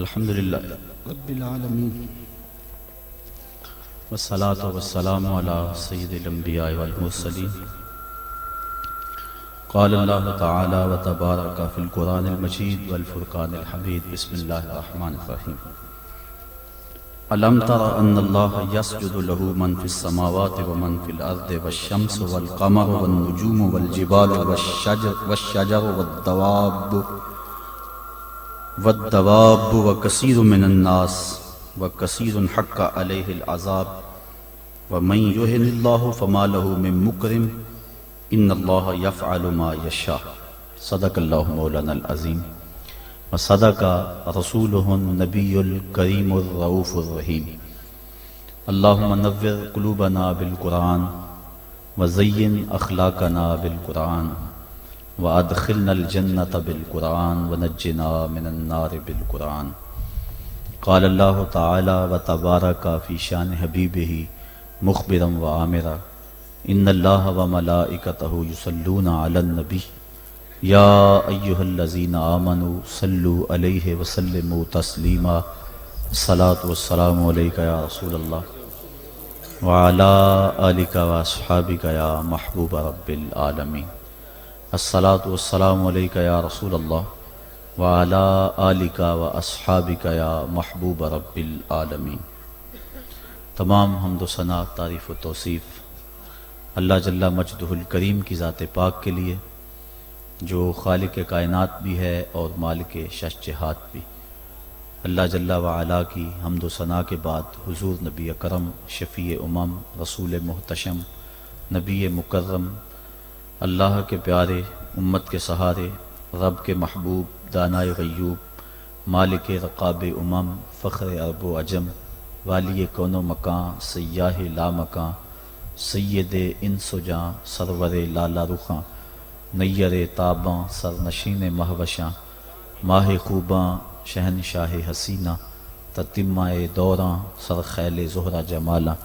الحمد للہ رب العالمین والصلاة والسلام على سید الانبیاء والمرسلین قال اللہ تعالی وتبارک فی القرآن المجید والفرقان الحمید بسم اللہ الرحمن الرحیم الم تر ان اللہ یسجد له من فی السماوات ومن فی الارض والشمس والقمر والنجوم والجبال والشجر والدواب وكثير من الناس وكثير حق عليه العذاب ومن يهن الله فما له من مكرم ان الله يفعل ما يشاء صدق الله مولانا العظيم وصدق رسوله النبي الكريم الرؤوف الرحيم اللهم نور قلوبنا بالقرآن وزين أخلاقنا بالقرآن وادخلنا الجنة بالقرآن ونجنا من النار بالقرآن قال الله تعالى وتبارك في شان حبيبه مخبرا وآمرا ان الله وملائكته يصلون على النبي يا أيها الذين آمنوا صلوا عليه وسلموا تسليما الصلاة والسلام عليك يا رسول الله وعلى آلك وأصحابك يا محبوب رب العالمين الصلاة والسلام علیکہ یا رسول اللہ وعلی آلک و اصحابک یا محبوب رب العالمین۔ تمام حمد و ثنا، تعریف و توصیف اللہ جل مجدہ الکریم کی ذات پاک کے لیے، جو خالق کائنات بھی ہے اور مالک ششجہات بھی۔ اللہ جل وعلا کی حمد و ثنا کے بعد حضور نبی اکرم، شفیع امم، رسول محتشم، نبی مکرم، اللہ کے پیارے، امت کے سہارے، رب کے محبوب، دانائے غیوب، مالک رقاب امم، فخر عرب و عجم، والی کون و مکان، سیاہ لا مکان، سید انس و جاں، سرور لالا رخاں، نیر تاباں، سرنشین مہوشاں، ماہ خوباں، شہنشاہ حسینہ، تتمہ دوراں، سرخیل زہرہ جمالاں،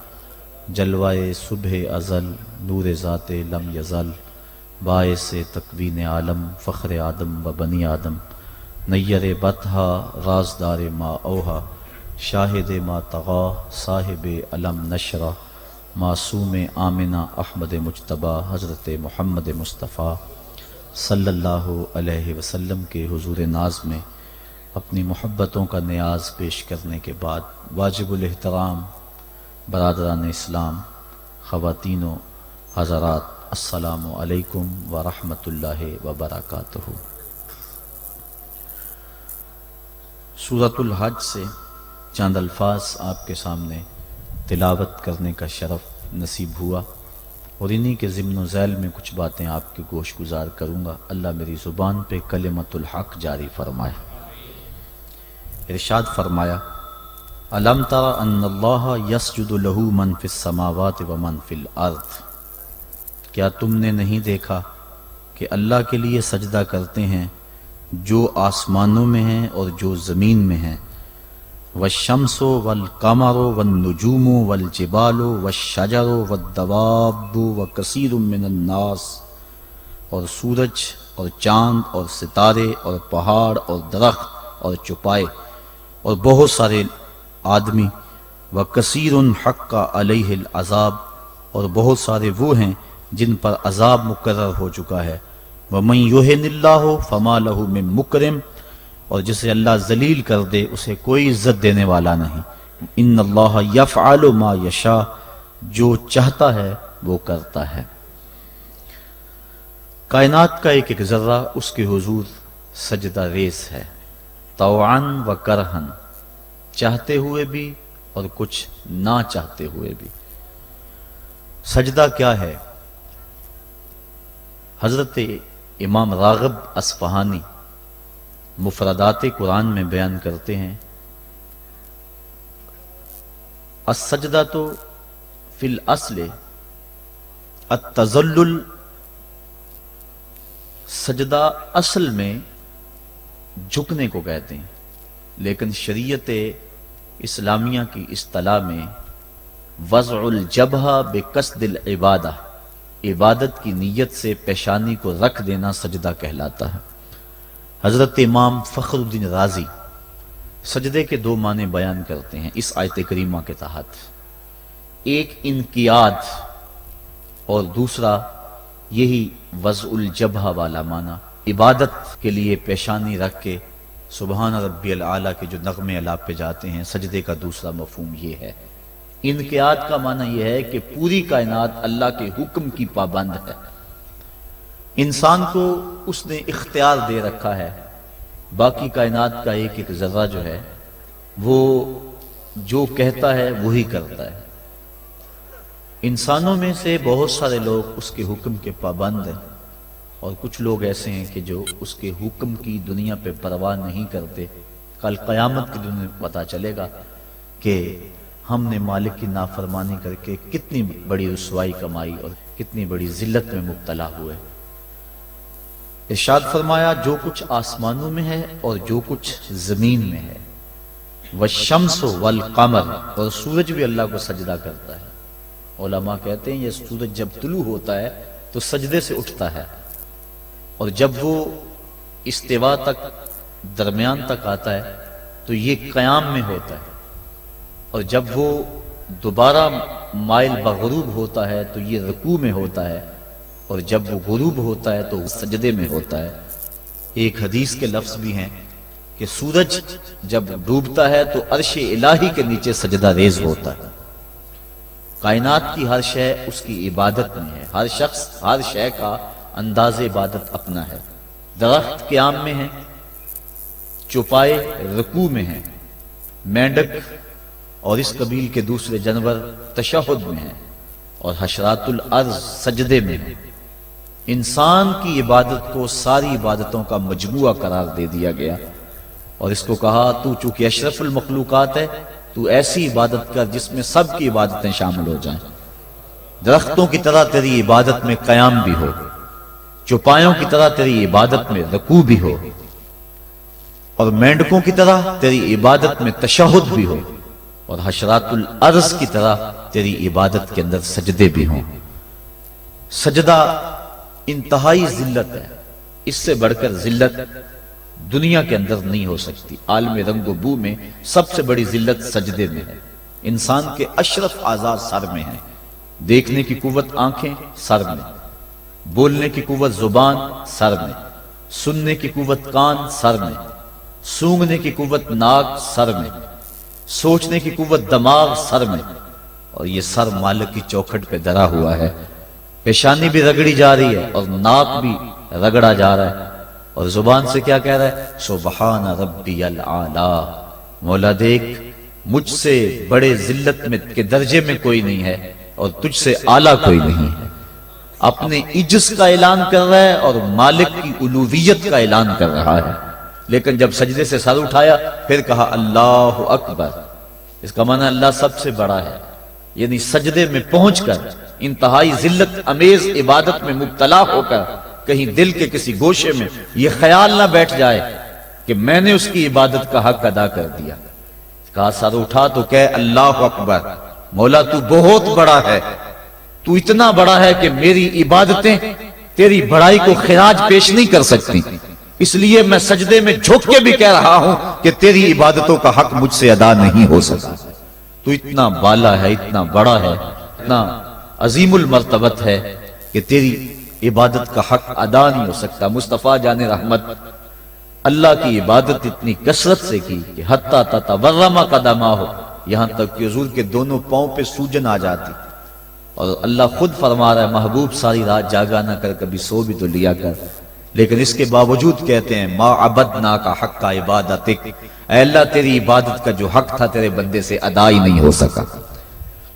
جلوائے صبح ازل، نور ذات لم یزل، باعث تکوین عالم، فخر آدم و بنی آدم، نیر بطحا، رازدار ما اوہا، شاہد ما طغا، صاحب علم نشرہ، معصوم آمنہ احمد مجتبی حضرت محمد مصطفیٰ صلی اللہ علیہ وسلم کے حضور ناز میں اپنی محبتوں کا نیاز پیش کرنے کے بعد، واجب الاحترام برادران اسلام، خواتین و حضرات، السلام علیکم ورحمۃ اللہ وبرکاتہ۔ سورۃ الحج سے چند الفاظ آپ کے سامنے تلاوت کرنے کا شرف نصیب ہوا، اور انہی کے ضمن و ذیل میں کچھ باتیں آپ کے گوش گزار کروں گا۔ اللہ میری زبان پہ کلمۃ الحق جاری فرمائے۔ ارشاد فرمایا، الم تر ان اللہ یسجد لہ من فی السماوات ومن فی الارض، کیا تم نے نہیں دیکھا کہ اللہ کے لیے سجدہ کرتے ہیں جو آسمانوں میں ہیں اور جو زمین میں ہیں، والشمس والقمر والنجوم والجبال والشجر والدواب وکثیر من الناس، اور سورج اور چاند اور ستارے اور پہاڑ اور درخت اور چوپائے اور بہت سارے آدمی، وکثیر حق علیہ العذاب، اور بہت سارے وہ ہیں جن پر عذاب مقرر ہو چکا ہے، وَمَن يُهِنِ اللَّهُ فَمَا لَهُ مِن مُكْرِمٍ، اور جسے اللہ ذلیل کر دے اسے کوئی عزت دینے والا نہیں۔ ان اللہ یفعل ما یشاء، جو چاہتا ہے وہ کرتا ہے۔ کائنات کا ایک ایک ذرہ اس کے حضور سجدہ ریز ہے، طوعاً و کرہاً، چاہتے ہوئے بھی اور کچھ نہ چاہتے ہوئے بھی۔ سجدہ کیا ہے؟ حضرت امام راغب اصفہانی مفردات قرآن میں بیان کرتے ہیں، السجدۃ فی الاصل التذلل، سجدہ اصل میں جھکنے کو کہتے ہیں، لیکن شریعت اسلامیہ کی اصطلاح میں وضع الجبہہ بقصد العبادہ، عبادت کی نیت سے پیشانی کو رکھ دینا سجدہ کہلاتا ہے۔ حضرت امام فخر الدین رازی سجدے کے دو معنی بیان کرتے ہیں اس آیت کریمہ کے تحت، ایک انقیاد اور دوسرا یہی وضع الجبہہ والا معنی، عبادت کے لیے پیشانی رکھ کے سبحان ربی الاعلیٰ کے جو نغمے الاپ پہ جاتے ہیں، سجدے کا دوسرا مفہوم یہ ہے۔ انقیاد کا معنی یہ ہے کہ پوری کائنات اللہ کے حکم کی پابند ہے، انسان کو اس نے اختیار دے رکھا ہے، باقی کائنات کا ایک ایک ذرہ جو ہے وہ جو کہتا ہے وہی کرتا ہے۔ انسانوں میں سے بہت سارے لوگ اس کے حکم کے پابند ہیں، اور کچھ لوگ ایسے ہیں کہ جو اس کے حکم کی دنیا پہ پرواہ نہیں کرتے۔ کل قیامت کے دن پتہ چلے گا کہ ہم نے مالک کی نافرمانی کر کے کتنی بڑی رسوائی کمائی اور کتنی بڑی ذلت میں مبتلا ہوئے۔ ارشاد فرمایا جو کچھ آسمانوں میں ہے اور جو کچھ زمین میں ہے، والشمس والقمر، اور سورج بھی اللہ کو سجدہ کرتا ہے۔ علماء کہتے ہیں یہ سورج جب طلوع ہوتا ہے تو سجدے سے اٹھتا ہے، اور جب وہ استوا تک درمیان تک آتا ہے تو یہ قیام میں ہوتا ہے، اور جب وہ دوبارہ مائل بغروب ہوتا ہے تو یہ رکوع میں ہوتا ہے، اور جب وہ غروب ہوتا ہے تو سجدے میں ہوتا ہے۔ ایک حدیث کے لفظ بھی ہیں کہ سورج جب ڈوبتا ہے تو عرش الہی کے نیچے سجدہ ریز ہوتا ہے۔ کائنات کی ہر شے اس کی عبادت میں ہے، ہر شخص ہر شے کا انداز عبادت اپنا ہے۔ درخت قیام میں ہے، چوپائے رکوع میں ہیں، مینڈک اور اس قبیل کے دوسرے جانور تشہد میں ہیں، اور حشرات الارض سجدے میں ہیں۔ انسان کی عبادت کو ساری عبادتوں کا مجموعہ قرار دے دیا گیا، اور اس کو کہا تو چونکہ اشرف المخلوقات ہے تو ایسی عبادت کر جس میں سب کی عبادتیں شامل ہو جائیں۔ درختوں کی طرح تیری عبادت میں قیام بھی ہو، چوپایوں کی طرح تیری عبادت میں رکوع بھی ہو، اور مینڈکوں کی طرح تیری عبادت میں تشہد بھی ہو، اور حشرات الارض کی طرح تیری عبادت کے اندر سجدے بھی ہوں۔ سجدہ انتہائی ذلت ہے، اس سے بڑھ کر ذلت دنیا کے اندر نہیں ہو سکتی۔ عالم رنگ و بو میں سب سے بڑی ذلت سجدے میں ہے۔ انسان کے اشرف اعضاء سر میں ہیں، دیکھنے کی قوت آنکھیں سر میں، بولنے کی قوت زبان سر میں، سننے کی قوت کان سر میں، سونگھنے کی قوت ناک سر میں، سوچنے کی قوت دماغ سر میں، اور یہ سر مالک کی چوکھٹ پہ دھرا ہوا ہے۔ پیشانی بھی رگڑی جا رہی ہے اور ناک بھی رگڑا جا رہا ہے، اور زبان سے کیا کہہ رہا ہے؟ سبحان ربی الاعلی، مولا دیکھ مجھ سے بڑے ذلت میں کے درجے میں کوئی نہیں ہے اور تجھ سے اعلیٰ کوئی نہیں ہے۔ اپنے عجز کا اعلان کر رہا ہے اور مالک کی الوہیت کا اعلان کر رہا ہے، لیکن جب سجدے سے سر اٹھایا پھر کہا اللہ اکبر۔ اس کا معنی اللہ سب سے بڑا ہے، یعنی سجدے میں پہنچ کر انتہائی ذلت امیز عبادت میں مبتلا ہو کر کہیں دل کے کسی گوشے میں یہ خیال نہ بیٹھ جائے کہ میں نے اس کی عبادت کا حق ادا کر دیا۔ کہا سر اٹھا تو کہے اللہ اکبر، مولا تو بہت بڑا ہے، تو اتنا بڑا ہے کہ میری عبادتیں تیری بڑائی کو خراج پیش نہیں کر سکتی، اس لیے میں سجدے میں جھک کے بھی کہہ رہا ہوں کہ تیری عبادتوں کا حق مجھ سے ادا نہیں ہو سکا۔ تو اتنا بالا ہے، اتنا بڑا ہے، اتنا عظیم المرتبت ہے کہ تیری عبادت کا حق ادا نہیں ہو سکتا۔ مصطفیٰ جان رحمت اللہ کی عبادت اتنی کثرت سے کی کہ حتی تتورم قدماہ، یہاں تک کہ حضور کے دونوں پاؤں پہ سوجن آ جاتی، اور اللہ خود فرما رہا ہے محبوب ساری رات جاگا نہ کر، کبھی سو بھی تو لیا کر، لیکن اس کے باوجود کہتے ہیں ما عبدنا کا حق کا عبادتک، اے اللہ تیری عبادت کا جو حق تھا تیرے بندے سے ادا ہی نہیں ہو سکا۔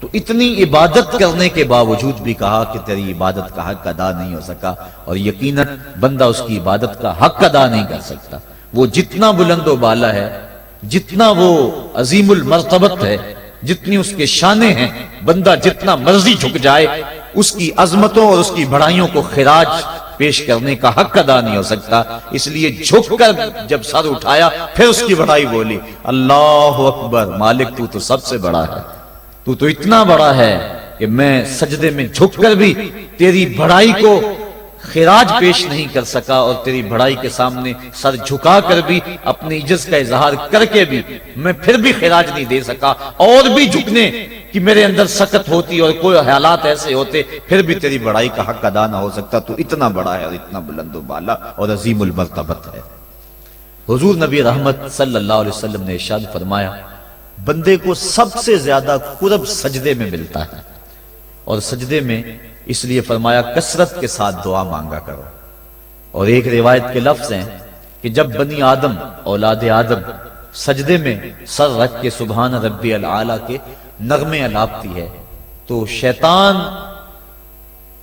تو اتنی عبادت کرنے کے باوجود بھی کہا کہ تیری عبادت کا حق ادا نہیں ہو سکا، اور یقیناً بندہ اس کی عبادت کا حق ادا نہیں کر سکتا۔ وہ جتنا بلند و بالا ہے، جتنا وہ عظیم المرتبت ہے، جتنی اس کے شانے ہیں، بندہ جتنا مرضی جھک جائے اس کی عظمتوں اور اس کی بڑائیوں کو خراج پیش کرنے کا حق ادا نہیں ہو سکتا۔ اس لیے جھک کر جب سر اٹھایا پھر اس کی بڑائی بولی اللہ اکبر، مالک تو سب سے بڑا ہے، تو اتنا بڑا ہے کہ میں سجدے میں جھک کر بھی تیری بڑائی کو خراج پیش نہیں کر سکا اور تیری بڑائی کے سامنے سر جھکا کر بھی اپنی عجز کا اظہار کر کے بھی میں پھر بھی خراج نہیں دے سکا، اور بھی جھکنے کہ میرے اندر سخت ہوتی اور کوئی حالات ایسے ہوتے پھر بھی تیری بڑائی کا حق ادا نہ ہو سکتا۔ تو اتنا بڑا ہے اور اتنا بلند و بالا اور عظیم المرتبت ہے۔ حضور نبی رحمت صلی اللہ علیہ وسلم نے ارشاد فرمایا، بندے کو سب سے زیادہ قرب سجدے میں ملتا ہے، اور سجدے میں اس لیے فرمایا کثرت کے ساتھ دعا مانگا کرو۔ اور ایک روایت کے لفظ ہیں کہ جب بنی آدم اولاد آدم سجدے میں سر رکھ کے سبحان ربی العالی کے نغمے الاپتی ہے تو شیطان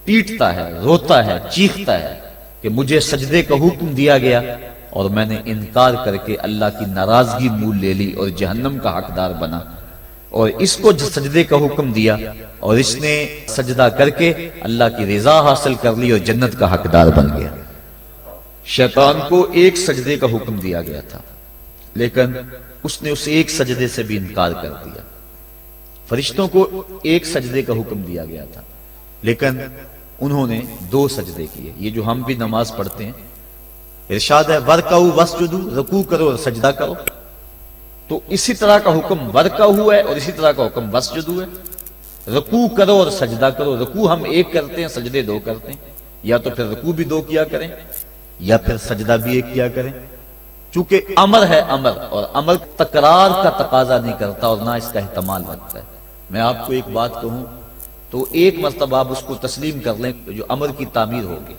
پیٹتا ہے، روتا ہے، چیختا ہے کہ مجھے سجدے کا حکم دیا گیا اور میں نے انکار کر کے اللہ کی ناراضگی مول لے لی اور جہنم کا حقدار بنا، اور اس کو سجدے کا حکم دیا اور اس نے سجدہ کر کے اللہ کی رضا حاصل کر لی اور جنت کا حقدار بن گیا۔ شیطان کو ایک سجدے کا حکم دیا گیا تھا لیکن اس نے اس ایک سجدے سے بھی انکار کر دیا۔ فرشتوں کو ایک سجدے کا حکم دیا گیا تھا لیکن انہوں نے 2 سجدے کیے۔ یہ جو ہم بھی نماز پڑھتے ہیں ارشاد ہے ورکعوا واسجدوا، رکوع کرو اور سجدہ کرو، تو اسی طرح کا حکم ورکعوا ہے اور اسی طرح کا حکم واسجدوا ہے، رکوع کرو اور سجدہ کرو۔ رکوع ہم ایک کرتے ہیں، سجدے 2 کرتے ہیں، یا تو پھر رکوع بھی 2 کیا کریں یا پھر سجدہ بھی ایک کیا کریں، چونکہ امر ہے امر، اور امر تکرار کا تقاضا نہیں کرتا اور نہ اس کا احتمال رکھتا ہے۔ میں آپ کو ایک بات کہوں تو ایک مرتبہ آپ اس کو تسلیم کر لیں جو امر کی تعمیر ہوگی،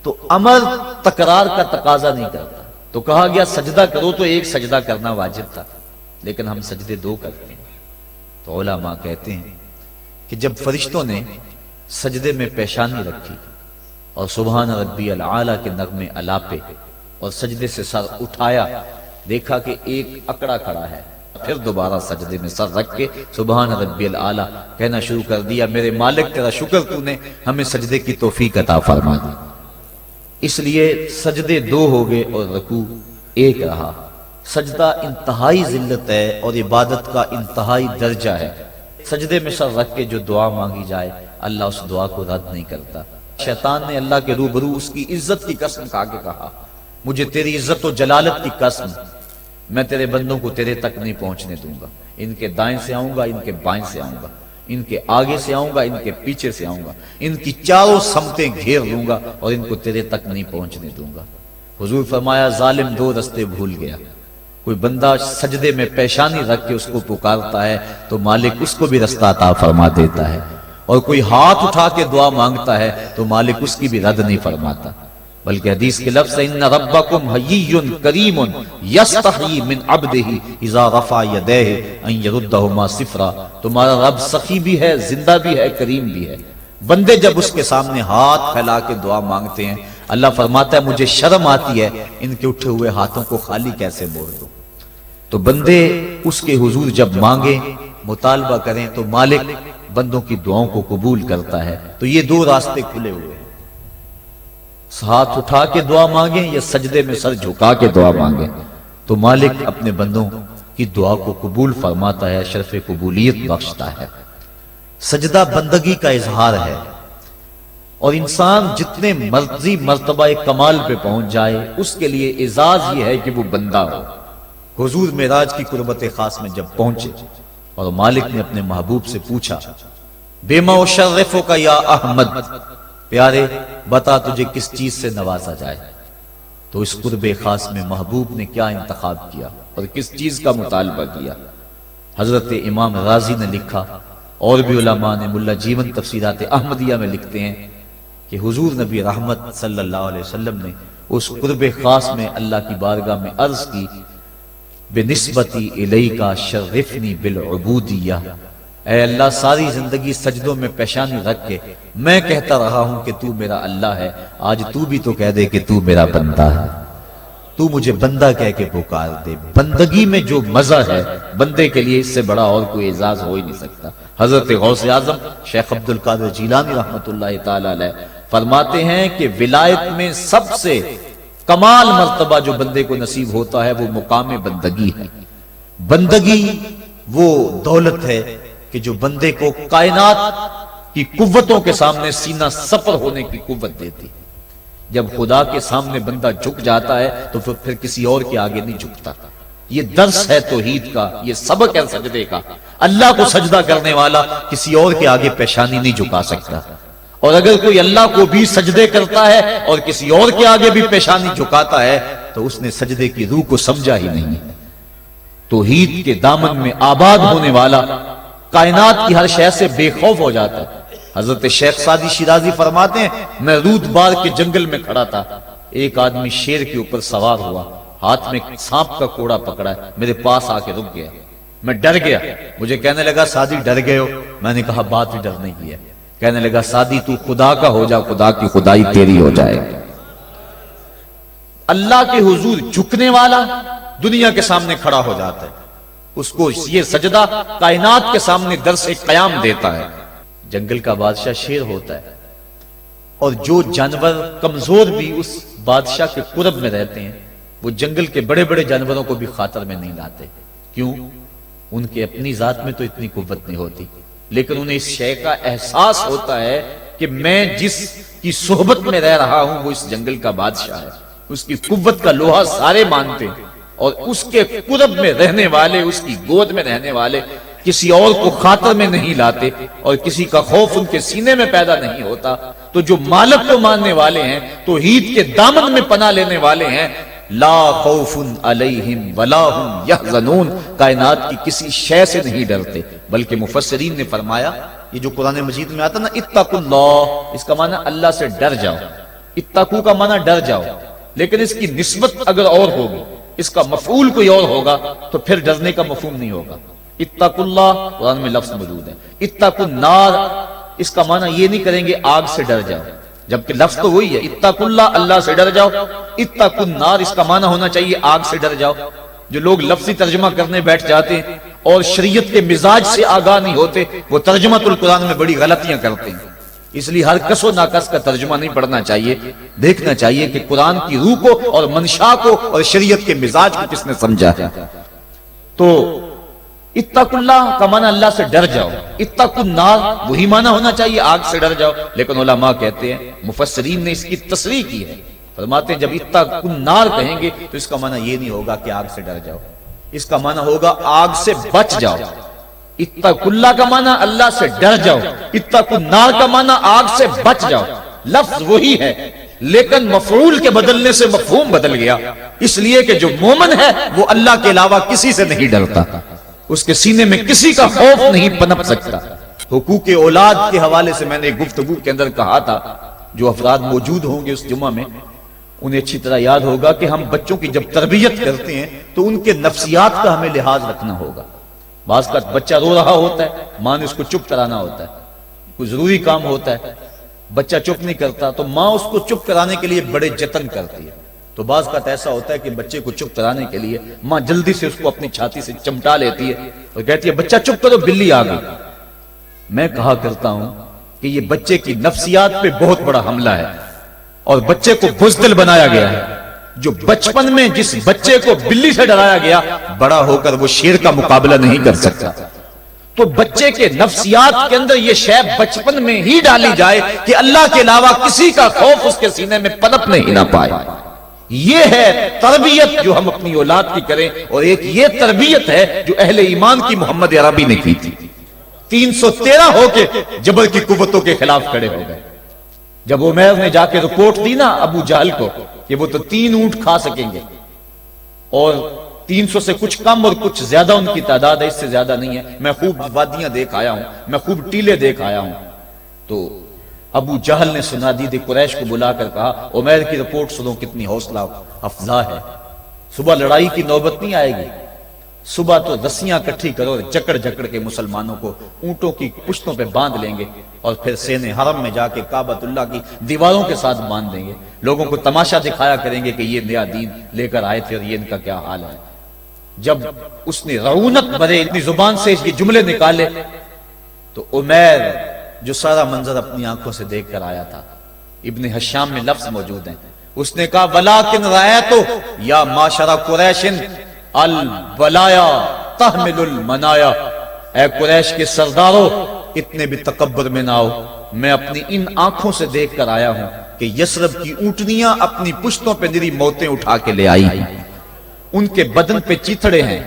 تو امر تکرار کا تقاضا نہیں کرتا، تو کہا گیا سجدہ کرو تو ایک سجدہ کرنا واجب تھا لیکن ہم سجدے 2 کرتے ہیں۔ تو علماء کہتے ہیں کہ جب فرشتوں نے سجدے میں پیشانی رکھی اور سبحان ربی العالی کے نغمے الاپے اور سجدے سے سر اٹھایا، دیکھا کہ ایک اکڑا کھڑا ہے، پھر دوبارہ سجدے میں سر رکھ کے سبحان ربی العالی کہنا شروع کر دیا، میرے مالک تیرا شکر تو نے ہمیں سجدے کی توفیق عطا فرما دی۔ اس لیے سجدے 2 ہو گئے اور رکوع 1 رہا۔ سجدہ انتہائی ذلت ہے اور عبادت کا انتہائی درجہ ہے۔ سجدے میں سر رکھ کے جو دعا مانگی جائے اللہ اس دعا کو رد نہیں کرتا۔ شیطان نے اللہ کے روبرو اس کی عزت کی قسم کھا کے کہا، مجھے تیری عزت و جلالت کی قسم، میں تیرے بندوں کو تیرے تک نہیں پہنچنے دوں گا، ان کے دائیں سے آؤں گا، ان کے بائیں سے آؤں گا، ان کے آگے سے آؤں گا، ان کے پیچھے سے آؤں گا، ان کی چاروں سمتیں گھیر لوں گا اور ان کو تیرے تک نہیں پہنچنے دوں گا۔ حضور فرمایا ظالم 2 رستے بھول گیا، کوئی بندہ سجدے میں پیشانی رکھ کے اس کو پکارتا ہے تو مالک اس کو بھی رستہ عطا فرما دیتا ہے، اور کوئی ہاتھ اٹھا کے دعا مانگتا ہے تو مالک اس کی بھی رد نہیں فرماتا۔ بلکہ حدیث کے لفظ ان ربکم حیی کریم یستحیی من عبدہ اذا رفع یدیہ ان یردہما صفرا، تمہارا رب سخی بھی ہے، زندہ بھی ہے، کریم بھی ہے۔ بندے جب اس کے سامنے ہاتھ پھیلا کے دعا مانگتے ہیں اللہ فرماتا ہے مجھے شرم آتی ہے ان کے اٹھے ہوئے ہاتھوں کو خالی کیسے موڑ دوں۔ تو بندے اس کے حضور جب مانگیں، مطالبہ کریں تو مالک بندوں کی دعاؤں کو قبول کرتا ہے۔ تو یہ 2 راستے کھلے ہوئے ہیں، ہاتھ اٹھا کے دعا مانگیں یا سجدے میں سر جھکا کے دعا مانگیں، تو مالک اپنے بندوں کی دعا کو قبول فرماتا ہے، شرف قبولیت بخشتا ہے۔ سجدہ بندگی کا اظہار ہے، اور انسان جتنے مرضی مرتبہ کمال پہ پہنچ جائے اس کے لیے اعزاز یہ ہے کہ وہ بندہ ہو۔ حضور معراج کی قربت خاص میں جب پہنچے اور مالک نے اپنے محبوب سے پوچھا بما اشرفک یا احمد، پیارے بتا تجھے کس چیز سے نوازا جائے، تو اس قرب خاص میں محبوب نے کیا انتخاب کیا اور کس چیز کا مطالبہ کیا۔ حضرت امام رازی نے لکھا اور بھی علماء نے، ملا جیون تفسیرات احمدیہ میں لکھتے ہیں کہ حضور نبی رحمت صلی اللہ علیہ وسلم نے اس قرب خاص میں اللہ کی بارگاہ میں عرض کی بنسبتی الیک شرفنی بالعبودیہ، اے اللہ ساری زندگی سجدوں میں پیشانی رکھ کے میں کہتا رہا ہوں کہ تو میرا اللہ ہے، آج تو بھی تو کہہ دے کہ تو میرا بندہ ہے، تو مجھے بندہ کہہ کے پکار دے۔ بندگی میں جو مزہ ہے بندے کے لیے اس سے بڑا اور کوئی اعزاز ہو ہی نہیں سکتا۔ حضرت غوث اعظم شیخ عبد القادر جیلانی رحمۃ اللہ تعالی علیہ فرماتے ہیں کہ ولایت میں سب سے کمال مرتبہ جو بندے کو نصیب ہوتا ہے وہ مقام بندگی ہے۔ بندگی وہ دولت ہے کہ جو بندے کو کائنات کی قوتوں کے سامنے سینہ سپر ہونے کی قوت دیتی. جب خدا کے سامنے بندہ جھک جاتا ہے تو پھر کسی اور کے آگے نہیں جھکتا. یہ درس ہے توحید کا، یہ سبق ہے سجدے کا. اللہ کو سجدہ کرنے والا کسی اور کے آگے پیشانی نہیں جھکا سکتا، اور اگر کوئی اللہ کو بھی سجدے کرتا ہے اور کسی اور کے آگے بھی پیشانی جھکاتا ہے تو اس نے سجدے کی روح کو سمجھا ہی نہیں. توحید کے دامن میں آباد ہونے والا کائنات کی ہر شے سے بے خوف ہو جاتا ہے. حضرت شیخ سعدی شیرازی فرماتے ہیں، میں رود بار کے جنگل میں کھڑا تھا، ایک آدمی شیر کے اوپر سوار ہوا، ہاتھ میں سانپ کا کوڑا پکڑا ہے، میرے پاس آ کے رک گیا. میں ڈر گیا. مجھے کہنے لگا سعدی ڈر گئے ہو؟ میں نے کہا بات ہی ڈرنے کی ہے. کہنے لگا سعدی تو خدا کا ہو جا، خدا کی خدائی تیری ہو جائے. اللہ کے حضور جھکنے والا دنیا کے سامنے کھڑا ہو جاتا ہے. اس کو یہ سجدہ کائنات کے سامنے درس قیام دیتا ہے. جنگل کا بادشاہ شیر ہوتا ہے، اور جو جانور کمزور بھی اس بادشاہ کے قرب میں رہتے ہیں وہ جنگل کے بڑے بڑے جانوروں کو بھی خاطر میں نہیں لاتے. کیوں؟ ان کے اپنی ذات میں تو اتنی قوت نہیں ہوتی، لیکن انہیں اس شے کا احساس ہوتا ہے کہ میں جس کی صحبت میں رہ رہا ہوں وہ اس جنگل کا بادشاہ ہے. اس کی قوت کا لوہا سارے مانتے ہیں، اور اس کے قرب میں رہنے والے، اس کی گود میں رہنے والے کسی اور کو خاطر میں نہیں لاتے، اور کسی کا خوف ان کے سینے میں پیدا نہیں ہوتا. تو جو مالک کو ماننے والے ہیں، توحید کے دامن میں پناہ لینے والے ہیں، لا خوف علیہم ولا ہم یحزنون، کائنات کی کسی شے سے نہیں ڈرتے. بلکہ مفسرین نے فرمایا، یہ جو قرآن مجید میں آتا نا اتقوا اللہ، اس کا معنی اللہ سے ڈر جاؤ. اتقوا کا معنی ڈر جاؤ، لیکن اس کی نسبت اگر اور ہوگی، اس کا مفعول کوئی اور ہوگا تو پھر ڈرنے کا مفہوم نہیں ہوگا. اتقوا اللہ قرآن میں لفظ موجود ہے. اتقوا النار، اس کا معنی یہ نہیں کریں گے آگ سے ڈر جاؤ، جبکہ لفظ تو وہی ہے. اتقوا اللہ، اللہ سے ڈر جاؤ. اتقوا النار، اس کا معنی ہونا چاہیے آگ سے ڈر جاؤ. جو لوگ لفظی ترجمہ کرنے بیٹھ جاتے ہیں اور شریعت کے مزاج سے آگاہ نہیں ہوتے، وہ ترجمۃ القرآن میں بڑی غلطیاں کرتے ہیں. اس لیے ہر کس و ناکس کا ترجمہ نہیں پڑھنا چاہیے، دیکھنا چاہیے کہ قرآن کی روح کو اور منشا کو اور شریعت کے مزاج کو کس نے سمجھا ہے. تو اتقوا اللہ کا معنی اللہ سے ڈر جاؤ. اتقوا النار وہی معنی ہونا چاہیے آگ سے ڈر جاؤ. لیکن علماء کہتے ہیں، مفسرین نے اس کی تصریح کی ہے، فرماتے ہیں جب اتقوا النار کہیں گے تو اس کا معنی یہ نہیں ہوگا کہ آگ سے ڈر جاؤ، اس کا معنی ہوگا آگ سے بچ جاؤ. اتقوا اللہ کا معنی اللہ سے ڈر جاؤ، اتقوا النار کا معنی آگ سے بچ جاؤ. لفظ وہی ہے، لیکن مفعول کے بدلنے سے مفہوم بدل گیا. اس لیے کہ جو مومن ہے وہ اللہ کے علاوہ کسی سے نہیں ڈرتا، اس کے سینے میں کسی کا خوف نہیں پنپ سکتا. حقوق اولاد کے حوالے سے میں نے گفتگو کے اندر کہا تھا، جو افراد موجود ہوں گے اس جمعہ میں انہیں اچھی طرح یاد ہوگا کہ ہم بچوں کی جب تربیت کرتے ہیں تو ان کے نفسیات کا ہمیں لحاظ رکھنا ہوگا. بعض کا بچہ رو رہا ہوتا ہے، ماں نے اس کو چپ کرانا ہوتا ہے، کوئی ضروری کام ہوتا ہے، بچہ چپ نہیں کرتا تو ماں اس کو چپ کرانے کے لیے بڑے جتن کرتی ہے. تو بعض کا ایسا ہوتا ہے کہ بچے کو چپ کرانے کے لیے ماں جلدی سے اس کو اپنی چھاتی سے چمٹا لیتی ہے اور کہتی ہے بچہ چپ کرو، بلی آ گئی. میں کہا کرتا ہوں کہ یہ بچے کی نفسیات پہ بہت بڑا حملہ ہے اور بچے کو بزدل بنایا گیا ہے. جو بچپن میں جس بچے کو بلی سے ڈرایا گیا، بڑا ہو کر وہ شیر کا مقابلہ نہیں کر سکتا. تو بچے کے نفسیات کے اندر یہ شے بچپن میں ہی ڈالی جائے کہ اللہ کے علاوہ کسی کا خوف اس کے سینے میں پنپ نہیں نہ پائے. یہ ہے تربیت جو ہم اپنی اولاد کی کریں. اور ایک یہ تربیت ہے جو اہل ایمان کی محمد عربی نے کی تھی. 313 ہو کے جبر کی قوتوں کے خلاف کھڑے ہو گئے. جب عمیر نے جا کے رپورٹ دی نا ابو جہل کو کہ وہ تو 3 اونٹ کھا سکیں گے، اور 300 سے کچھ کم اور کچھ زیادہ ان کی تعداد ہے، اس سے زیادہ نہیں ہے، میں خوب وادیاں دیکھ آیا ہوں، میں خوب ٹیلے دیکھ آیا ہوں. تو ابو جہل نے سنادید قریش کو بلا کر کہا عمیر کی رپورٹ سنو کتنی حوصلہ افزا ہے. صبح لڑائی کی نوبت نہیں آئے گی، صبح تو رسیاں کٹھی کرو، جکڑ جکڑ کے مسلمانوں کو اونٹوں کی پشتوں پہ باندھ لیں گے اور پھر سینے حرم میں جا کے کعبۃ اللہ کی دیواروں کے ساتھ باندھ دیں گے. لوگوں کو تماشا دکھایا کریں گے کہ یہ نیا دین لے کر آئے تھے اور یہ ان کا کیا حال ہے. جب اس نے رعونت بھرے اپنی زبان سے یہ جملے نکالے تو عمیر جو سارا منظر اپنی آنکھوں سے دیکھ کر آیا تھا، ابن حشام میں لفظ موجود ہیں، اس نے کہا وَلَٰكِنْ رَأَيْتُ يَا مَعْشَرَ قُرَيْشٍ الْبَلَايَا تَحْمِلُ الْمَنَايَا، اے قریش کے سرداروں، اتنے بھی تکبر میں نہ آؤ، میں اپنی ان آنکھوں سے دیکھ کر آیا ہوں کہ یثرب کی اونٹنیاں اپنی پشتوں پہ نری موتیں اٹھا کے لے آئی ہیں، ان کے بدن پہ چیتھڑے ہیں،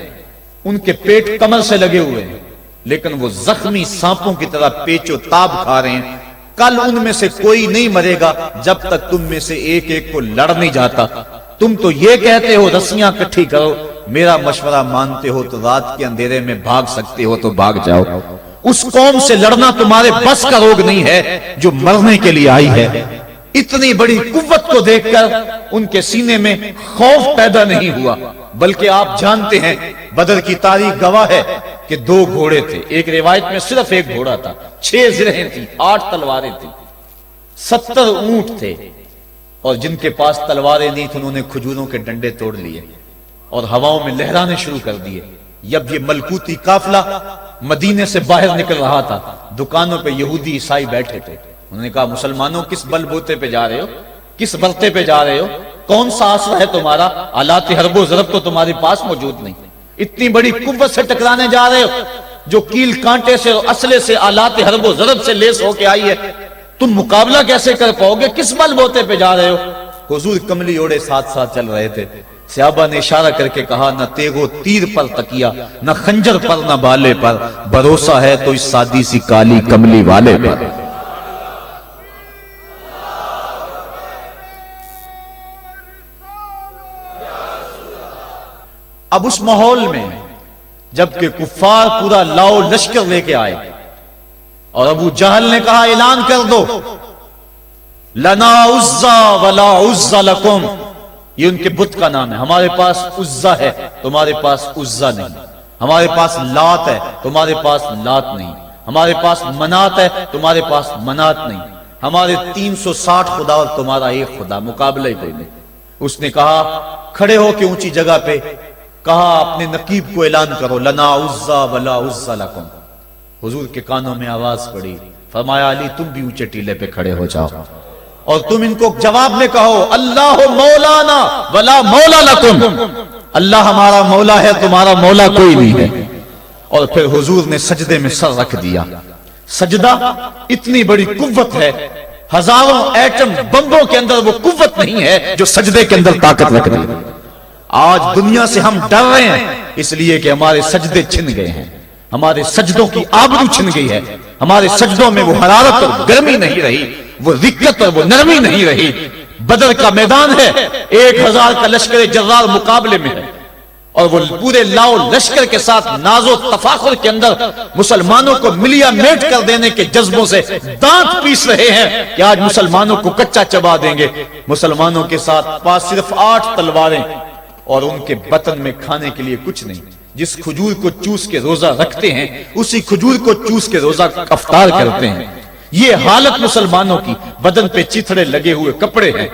ان کے پیٹ کمر سے لگے ہوئے ہیں، لیکن وہ زخمی سانپوں کی طرح پیچ و تاب کھا رہے ہیں۔ کل ان میں سے کوئی نہیں مرے گا جب تک تم میں سے ایک ایک کو لڑ نہیں جاتا۔ تم تو یہ کہتے ہو رسیاں کٹھی کرو، میرا مشورہ مانتے ہو تو رات کے اندھیرے میں بھاگ سکتے ہو تو بھاگ جاؤ۔ اس قوم سے لڑنا تمہارے بس کا روگ نہیں ہے جو مرنے کے لیے آئی ہے۔ اتنی بڑی قوت کو دیکھ کر ان کے سینے میں خوف پیدا نہیں ہوا، بلکہ آپ جانتے ہیں بدر کی تاریخ گواہ ہے کہ 2 گھوڑے تھے، ایک روایت میں صرف ایک گھوڑا تھا، 6 زرہیں تھی، 8 تلواریں تھیں، 70 اونٹ تھے، اور جن کے پاس تلواریں نہیں تھیں انہوں نے کھجوروں کے ڈنڈے توڑ لیے اور ہواؤں میں لہرانے شروع کر دیے۔ جب یہ ملکوتی قافلہ مدینے سے باہر نکل رہا تھا، دکانوں پہ یہودی عیسائی بیٹھے تھے، انہوں نے کہا مسلمانوں کس بل بوتے پہ جا رہے ہو، کس برتے پہ جا رہے ہو، کون سا آسرا ہے تمہارا، آلات حرب و ضرب تو تمہارے پاس موجود نہیں، اتنی بڑی قوت سے ٹکرانے جا رہے ہو جو کیل کانٹے سے اور اسلحے سے آلات حرب و ضرب سے لیس ہو کے آئی ہے، تم مقابلہ کیسے کر پاؤ گے، کس بل بوتے پہ جا رہے ہو؟ حضور کملی اوڑے ساتھ ساتھ چل رہے تھے، صحابہ نے اشارہ کر کے کہا نہ تیغ و تیر پر تکیا، نہ خنجر پر نہ بالے پر، بھروسہ ہے تو اس سادی سی کالی کملی والے پر۔ اب اس ماحول میں جبکہ کفار پورا لاؤ لشکر لے کے آئے اور ابو جہل نے کہا اعلان کر دو لنا عزا ولا عزا لکم، یہ ان کے بت کا نام ہے، ہمارے پاس عزا ہے تمہارے پاس عزا نہیں، ہمارے پاس لات ہے تمہارے پاس لات نہیں، ہمارے پاس منات ہے تمہارے پاس منات نہیں، ہمارے 360 خدا اور تمہارا ایک خدا، مقابلہ ہی کوئی نہیں۔ اس نے کہا کھڑے ہو کے اونچی جگہ پہ کہا اپنے نقیب کو اعلان کرو لنا عزا ولا عزا لکم۔ حضور کے کانوں میں آواز پڑی، فرمایا علی تم بھی اونچے ٹیلے پہ کھڑے ہو جاؤ اور تم ان کو جواب میں کہو اللہ مولانا ولا مولا لکم، اللہ ہمارا مولا ہے تمہارا مولا کوئی نہیں ہے۔ اور پھر حضور نے سجدے میں سر رکھ دیا۔ سجدہ اتنی بڑی قوت ہے، ہزاروں ایٹم بمبوں کے اندر وہ قوت نہیں ہے جو سجدے کے اندر طاقت رکھ دی۔ آج دنیا سے ہم ڈر رہے ہیں اس لیے کہ ہمارے سجدے چھن گئے ہیں، ہمارے سجدوں کی آبرو چھن گئی ہے، ہمارے سجدوں میں وہ حرارت اور گرمی نہیں رہی، وہ رقت اور وہ نرمی نہیں رہی۔ بدر کا میدان ہے، 1000 کا لشکر جرار مقابلے میں ہے اور وہ پورے لاؤ لشکر کے ساتھ ناز و تفاخر کے اندر مسلمانوں کو ملیا میٹ کر دینے کے جذبوں سے دانت پیس رہے ہیں کہ آج مسلمانوں کو کچا چبا دیں گے۔ مسلمانوں کے ساتھ پاس صرف 8 تلواریں اور ان کے بطن میں کھانے کے لیے کچھ نہیں، جس کھجور کو چوس کے روزہ رکھتے ہیں اسی کھجور کو چوس کے روزہ افطار کرتے ہیں۔ یہ حالت مسلمانوں کی، بدن پہ چیتھڑے لگے ہوئے کپڑے ہیں،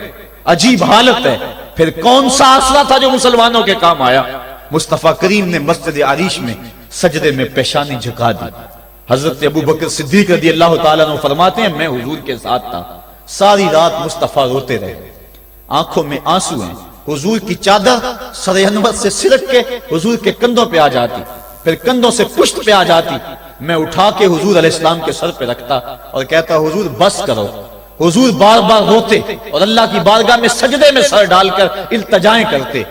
عجیب حالت ہے۔ پھر کون سا آسرا تھا جو مسلمانوں کے کام آیا؟ مصطفیٰ کریم نے مسجد عریش میں سجدے میں پیشانی جھکا دی۔ حضرت ابو بکر صدیق رضی اللہ تعالیٰ عنہ فرماتے ہیں میں حضور کے ساتھ تھا، ساری رات مصطفیٰ روتے رہے، آنکھوں میں آنسو ہیں، حضور کی چادر سر انور سے سلٹ کے حضور کے کندھوں پہ آ جاتی، پھر کندھوں سے پشت پہ آ جاتی، میں اٹھا کے حضور علیہ السلام کے سر پہ رکھتا اور کہتا حضور بس کرو۔ حضور بار بار روتے اور اللہ کی بارگاہ میں سجدے میں سر ڈال کر التجائیں کرتے۔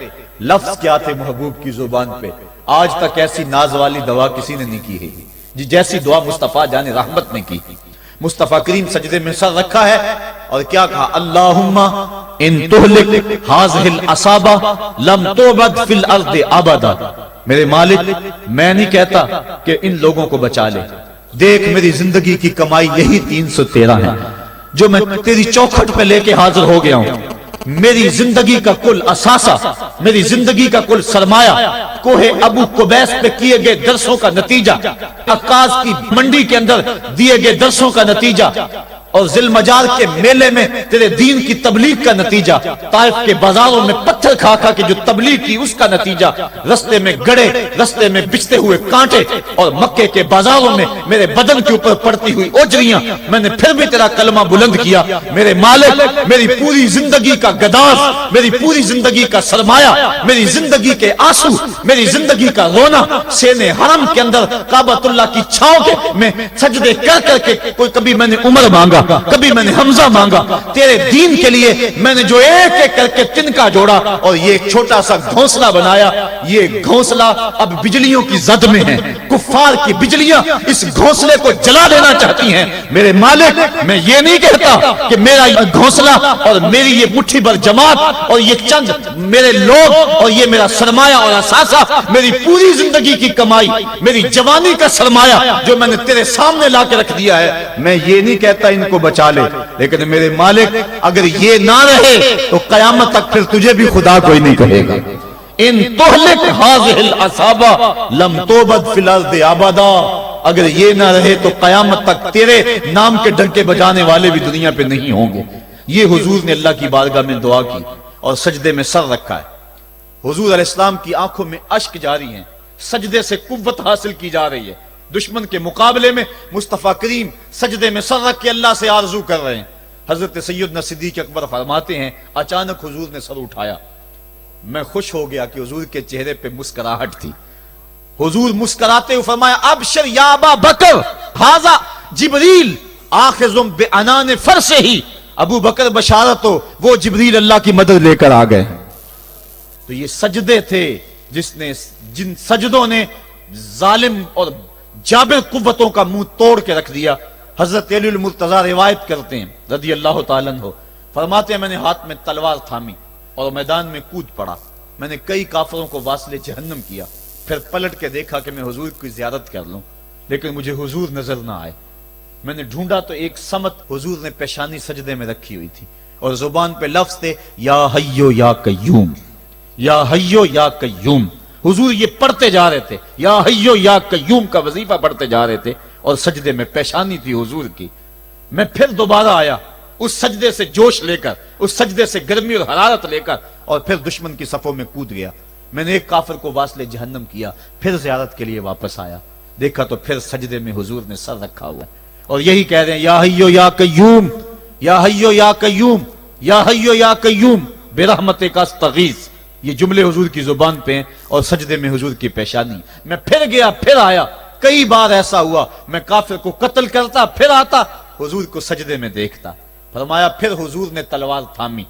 لفظ کیا تھے محبوب کی زبان پہ، آج تک ایسی ناز والی دعا کسی نے نہیں کی ہے جیسی دعا مصطفیٰ جان رحمت نے کی۔ مصطفیٰ کریم سجدے میں سر رکھا ہے اور کیا کہا اللہم ان تہلک ہذہ العصابہ لم تعبد فی الارض ابدا، میرے مالک میں نہیں کہتا کہ ان لوگوں کو بچا لے، دیکھ میری زندگی کی کمائی یہی 313 ہے جو میں تیری چوکھٹ پہ لے کے حاضر ہو گیا ہوں، میری زندگی کا کل اثاثہ، میری زندگی کا کل سرمایہ کوہ ابو قبیس پہ کیے گئے درسوں کا نتیجہ، عکاظ کی منڈی کے اندر دیے گئے درسوں کا نتیجہ، اور ذی المجال کے میلے میں تیرے دین کی تبلیغ کا نتیجہ، طائف کے بازاروں میں پتھر کھا کھا کے جو تبلیغ کی اس کا نتیجہ، رستے میں گڑے، رستے میں بچتے ہوئے کانٹے، اور مکے کے بازاروں میں میرے بدن کے اوپر پڑتی ہوئی اوجریاں، میں نے پھر بھی تیرا کلمہ بلند کیا۔ میرے مالک، میری پوری زندگی کا گداز، میری پوری زندگی کا سرمایہ، میری زندگی کے آنسو، میری زندگی کا رونا سینے حرم کے اندر کعبۃ اللہ کی چھاؤں کے میں سجدے کر کر کے، کوئی کبھی میں نے عمر مانگا، کبھی میں نے حمزہ مانگا، تیرے دین کے لیے میں نے جو ایک ایک کر کے تنکا جوڑا اور یہ ایک چھوٹا سا گھونسلہ بنایا، یہ گھونسلہ اب بجلیوں کی زد میں ہے، کفار کی بجلیاں اس گھونسلے کو جلا دینا چاہتی ہیں۔ میرے مالک، میں یہ نہیں کہتا کہ میرا یہ گھونسلہ اور میری یہ مٹھی بھر جماعت اور یہ چند میرے لوگ اور یہ میرا سرمایہ اور اثاثہ، میری پوری زندگی کی کمائی، میری جوانی کا سرمایہ جو میں نے تیرے سامنے لا کے رکھ دیا ہے، میں یہ نہیں کہتا ان کو بچا لے، لیکن میرے مالک اگر یہ نہ رہے تو قیامت تک پھر تجھے بھی خدا کوئی نہیں کہے گا۔ ان تہلک هذه العصابہ لم توبد فی الارض ابدا، اگر یہ نہ رہے تو قیامت تک تیرے نام کے ڈنکے بجانے والے بھی دنیا پہ نہیں ہوں گے۔ یہ حضور نے اللہ کی بارگاہ میں دعا کی اور سجدے میں سر رکھا ہے۔ حضور علیہ السلام کی آنکھوں میں اشک جاری ہیں، سجدے سے قوت حاصل کی جا رہی ہے۔ دشمن کے مقابلے میں مصطفیٰ کریم سجدے میں سر رکھ کے اللہ سے آرزو کر رہے ہیں۔ حضرت سیدنا صدیق اکبر فرماتے ہیں اچانک حضور نے سر اٹھایا، میں خوش ہو گیا کہ حضور کے چہرے پہ مسکراہٹ تھی۔ حضور مسکراتے ہوئے فرمایا ابشر یا ابا بکر ھذا جبریل آخذ بعنان فرسہ، ابو بکر بشارت ہو، وہ جبریل اللہ کی مدد لے کر آ گئے۔ تو یہ سجدے تھے جن سجدوں نے ظالم اور جابر قوتوں کا منہ توڑ کے رکھ دیا۔ حضرت علی المرتضیٰ روایت کرتے ہیں رضی اللہ تعالیٰ عنہ، فرماتے ہیں میں نے ہاتھ میں تلوار تھامی اور میدان میں کود پڑا، میں نے کئی کافروں کو واصل جہنم کیا، پھر پلٹ کے دیکھا کہ میں حضور کی زیارت کر لوں، لیکن مجھے حضور نظر نہ آئے۔ میں نے ڈھونڈا تو ایک سمت حضور نے پیشانی سجدے میں رکھی ہوئی تھی اور زبان پہ لفظ تھے یا حیو یا قیوم، یا حیو یا قیوم۔ حضور یہ پڑھتے جا رہے تھے، یا حیو یا قیوم کا وظیفہ پڑھتے جا رہے تھے اور سجدے میں پیشانی تھی حضور کی۔ میں پھر دوبارہ آیا اس سجدے سے جوش لے کر، اس سجدے سے گرمی اور حرارت لے کر، اور پھر دشمن کی صفوں میں کود گیا۔ میں نے ایک کافر کو واصل جہنم کیا، پھر زیارت کے لیے واپس آیا، دیکھا تو پھر سجدے میں حضور نے سر رکھا ہوا ہے اور یہی کہہ رہے ہیں یا حیو یا قیوم، یا حیو یا قیوم، یا حیو یا قیوم برحمتک استغیث۔ یہ جملے حضور کی زبان پہ ہیں اور سجدے میں حضور کی پیشانی۔ میں پھر گیا، پھر آیا، کئی بار ایسا ہوا میں کافر کو قتل کرتا، پھر آتا حضور کو سجدے میں دیکھتا۔ فرمایا پھر حضور نے تلوار تھامی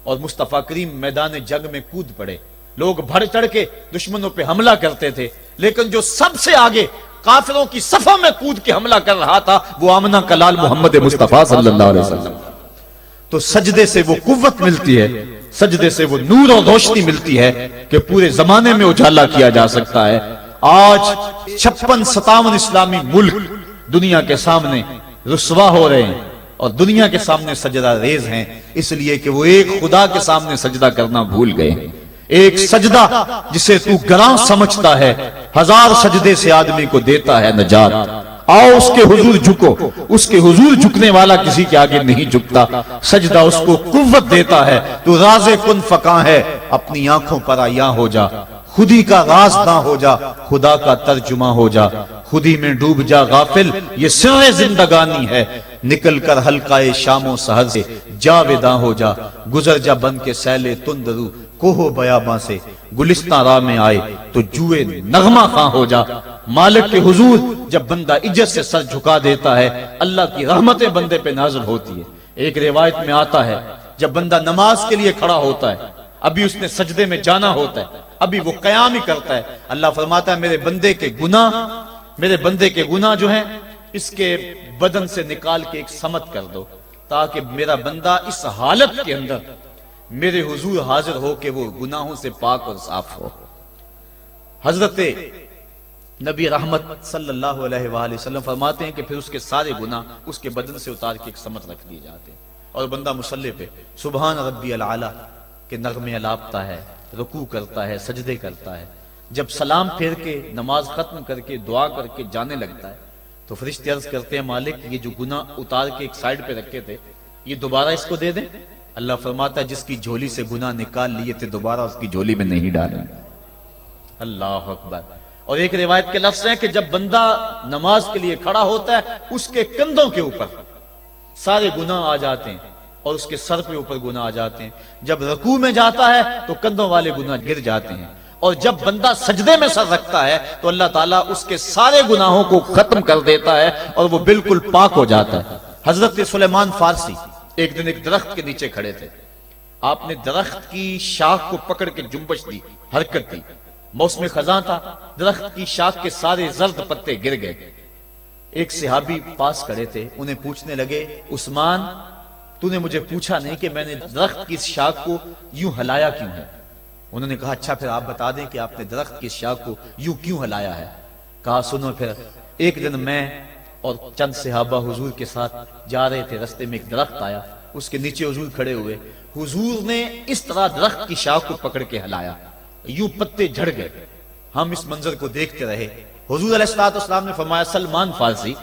اور مصطفیٰ کریم میدان جنگ میں کود پڑے۔ لوگ بڑھ چڑھ کے دشمنوں پہ حملہ کرتے تھے، لیکن جو سب سے آگے کافروں کی صفوں میں کود کے حملہ کر رہا تھا وہ آمنہ کا لال محمد مصطفیٰ صلی اللہ علیہ وسلم۔ تو سجدے سے وہ قوت ملتی ہے، سجدے سے وہ نور اور روشنی ملتی ہے کہ پورے زمانے میں اجالا کیا جا سکتا ہے۔ آج 56-57 اسلامی ملک دنیا کے سامنے رسوا ہو رہے ہیں اور دنیا کے سامنے سجدہ ریز ہیں، اس لیے کہ وہ ایک خدا کے سامنے سجدہ کرنا بھول گئے ہیں۔ ایک سجدہ جسے تو گراں سمجھتا ہے 1000 سجدے سے آدمی کو دیتا ہے نجات۔ آؤ اس کے حضور جھکو، اس کے حضور جھکنے والا کسی کے آگے نہیں جھکتا۔ سجدہ اس کو قوت دیتا ہے، تو راز کن فکاں ہے اپنی آنکھوں پر عیاں ہو جا، خودی کا راز نہ ہو جا خدا کا ترجمہ ہو جا، خودی میں ڈوب جا غافل یہ سر زندگانی ہے، نکل کر حلقہ شام و سحر سے جاویداں ہو جا، گزر جا بن کے سیلے تندرو کوہ بیاباں سے، گلستان راہ میں آئے تو جوئے نغمہ خواں ہو جا۔ مالک کے حضور جب بندہ عزت سے سر جھکا دیتا ہے اللہ کی رحمتیں بندے پہ نازل ہوتی ہے۔ ایک روایت میں آتا ہے جب بندہ نماز کے لیے کھڑا ہوتا ہے، ابھی اس نے سجدے میں جانا ہوتا ہے، ابھی وہ قیام ہی کرتا ہے، اللہ فرماتا ہے میرے بندے کے گناہ جو ہیں اس کے بدن سے نکال کے ایک سمت کر دو، تاکہ میرا بندہ اس حالت کے اندر میرے حضور حاضر ہو کہ وہ گناہوں سے پاک اور صاف ہو۔ حضرت نبی رحمت صلی اللہ علیہ وآلہ وسلم فرماتے ہیں کہ پھر اس کے سارے گناہ اس کے بدن سے اتار کے ایک سمت رکھ دیے جاتے ہیں اور بندہ مصلی پہ سبحان ربی العالی کے نغمے الاپتا ہے، رکوع کرتا ہے، سجدے کرتا ہے۔ جب سلام پھیر کے نماز ختم کر کے دعا کر کے جانے لگتا ہے تو فرشتے عرض کرتے ہیں مالک یہ جو گناہ اتار کے ایک سائیڈ پہ رکھے تھے یہ دوبارہ اس کو دے دیں؟ اللہ فرماتا ہے جس کی جھولی سے گناہ نکال لیے تھے دوبارہ اس کی جھولی میں نہیں ڈالیں۔ اللہ اکبر۔ اور ایک روایت کے لفظ ہیں کہ جب بندہ نماز کے لیے کھڑا ہوتا ہے اس کے کندھوں کے اوپر سارے گناہ آ جاتے ہیں اور اس کے سر پہ اوپر گناہ آ جاتے ہیں، جب رکوع میں جاتا ہے تو کندھوں والے گناہ گر جاتے ہیں، اور جب بندہ سجدے میں سر رکھتا ہے تو اللہ تعالیٰ اس کے سارے گناہوں کو ختم کر دیتا ہے اور وہ بالکل پاک ہو جاتا ہے۔ حضرت سلیمان فارسی ایک دن ایک درخت کے نیچے کھڑے تھے، آپ نے درخت کی شاخ کو پکڑ کے جنبش دی، حرکت دی، موسم خزاں تھا، درخت کی شاخ کے سارے زرد پتے گر گئے۔ ایک صحابی پاس کھڑے تھے، انہیں پوچھنے لگے عثمان تو نے مجھے پوچھا نہیں کہ میں نے درخت کی شاخ کو یوں ہلایا کیوں ہے؟ انہوں نے کہا اچھا پھر آپ بتا دیں کہ آپ نے درخت کی شاخ کو یوں کیوں ہلایا ہے؟ کہا سنو پھر ایک دن میں اور چند صحابہ حضور کے ساتھ جا رہے تھے، رستے میں ایک درخت آیا، اس کے نیچے حضور کھڑے ہوئے، حضور نے اس طرح درخت کی شاخ کو پکڑ کے ہلایا، یوں پتے جھڑ گئے، ہم اس منظر کو دیکھتے رہے۔ حضور علیہ السلام نے فرمایا سلمان فارسی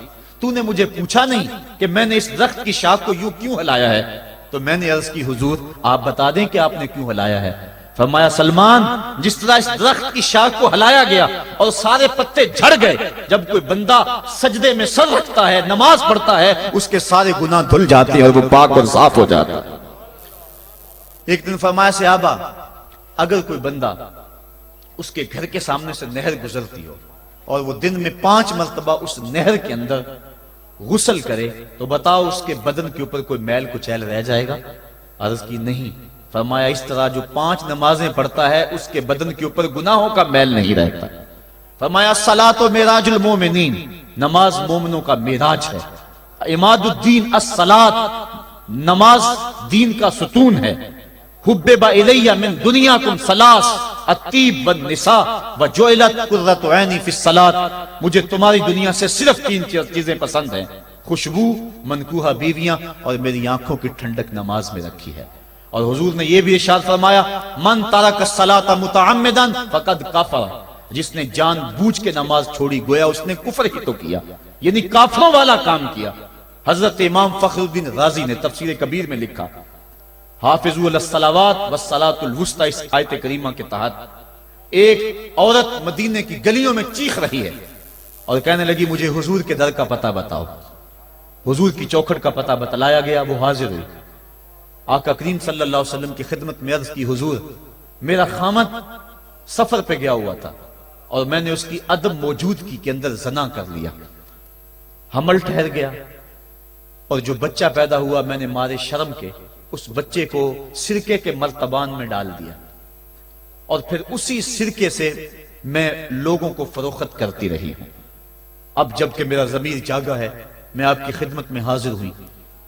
تو نے مجھے پوچھا نہیں کہ میں نے اس درخت کی شاخ کو یوں کیوں ہلایا ہے؟ تو میں نے عرض کی حضور آپ بتا دیں کہ آپ نے کیوں ہلایا ہے؟ فرمایا سلمان جس طرح اس درخت کی شاخ کو ہلایا گیا اور سارے پتے جھڑ گئے، جب کوئی بندہ سجدے میں سر رکھتا ہے نماز پڑھتا ہے اس کے سارے گناہ دھل جاتے ہیں اور وہ پاک اور صاف ہو جاتا ہے۔ ایک دن فرمایا صحابہ اگر کوئی بندہ اس کے گھر کے سامنے سے نہر گزرتی ہو اور وہ دن میں 5 مرتبہ اس نہر کے اندر غسل کرے تو بتاؤ اس کے بدن کے اوپر کوئی میل کچیل رہ جائے گا؟ عرض کی نہیں۔ فرمایا اس طرح جو 5 نمازیں پڑھتا ہے اس کے بدن کے اوپر گناہوں کا میل نہیں رہتا۔ فرمایا الصلاۃ معراج المومنین، نماز مومنوں کا معراج ہے۔ عماد الدین الصلاۃ، نماز دین کا ستون ہے۔ حبب الی من دنیاکم ثلاث الطیب والنساء وجعلت قرۃ عینی فی الصلاۃ، مجھے تمہاری دنیا سے صرف 3 چیزیں پسند ہیں، خوشبو، منکوحہ بیویاں اور میری آنکھوں کی ٹھنڈک نماز میں رکھی ہے۔ اور حضور نے یہ بھی ارشاد فرمایا من ترک الصلاۃ متعمدا فقد کفر، جس نے جان بوجھ کے نماز چھوڑی گویا اس نے کفر ہی تو کیا، یعنی کافروں والا کام کیا۔ حضرت امام فخر الدین رازی نے تفسیر کبیر میں لکھا حافظوا علی الصلوات والصلاۃ الوسطی، اس آیت کریمہ کے تحت ایک عورت مدینے کی گلیوں میں چیخ رہی ہے اور کہنے لگی مجھے حضور کے در کا پتہ بتاؤ۔ حضور کی چوکھٹ کا پتہ بتلایا گیا، وہ حاضر ہوئی، آقا کریم صلی اللہ علیہ وسلم کی خدمت میں عرض کی حضور میرا خامد سفر پہ گیا ہوا تھا اور میں نے اس کی عدم موجودگی کے اندر زنا کر لیا، حمل ٹھہر گیا اور جو بچہ پیدا ہوا میں نے مارے شرم کے اس بچے کو سرکے کے مرتبان میں ڈال دیا اور پھر اسی سرکے سے میں لوگوں کو فروخت کرتی رہی ہوں۔ اب جب کہ میرا ضمیر جاگا ہے میں آپ کی خدمت میں حاضر ہوئی،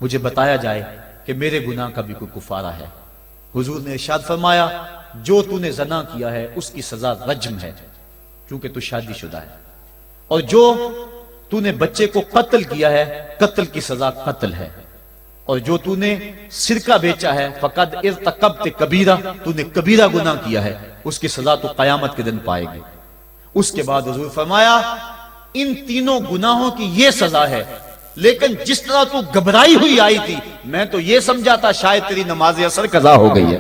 مجھے بتایا جائے کہ میرے گناہ کا بھی کوئی کفارہ ہے۔ حضور نے ارشاد فرمایا جو تو نے زنا کیا ہے اس کی سزا رجم ہے چونکہ تو شادی شدہ ہے، اور جو تو نے بچے کو قتل کیا ہے قتل کی سزا قتل ہے، اور جو تو نے سرکہ بیچا ہے فقد ارتکبت کبیرہ، تو نے کبیرہ گناہ کیا ہے، اس کی سزا تو قیامت کے دن پائے گی۔ اس کے بعد حضور فرمایا ان تینوں گناہوں کی یہ سزا ہے، لیکن جس طرح تو گھبرائی ہوئی آئی تھی میں تو یہ سمجھا تھا شاید تیری نماز اثر قضا ہو گئی ہے۔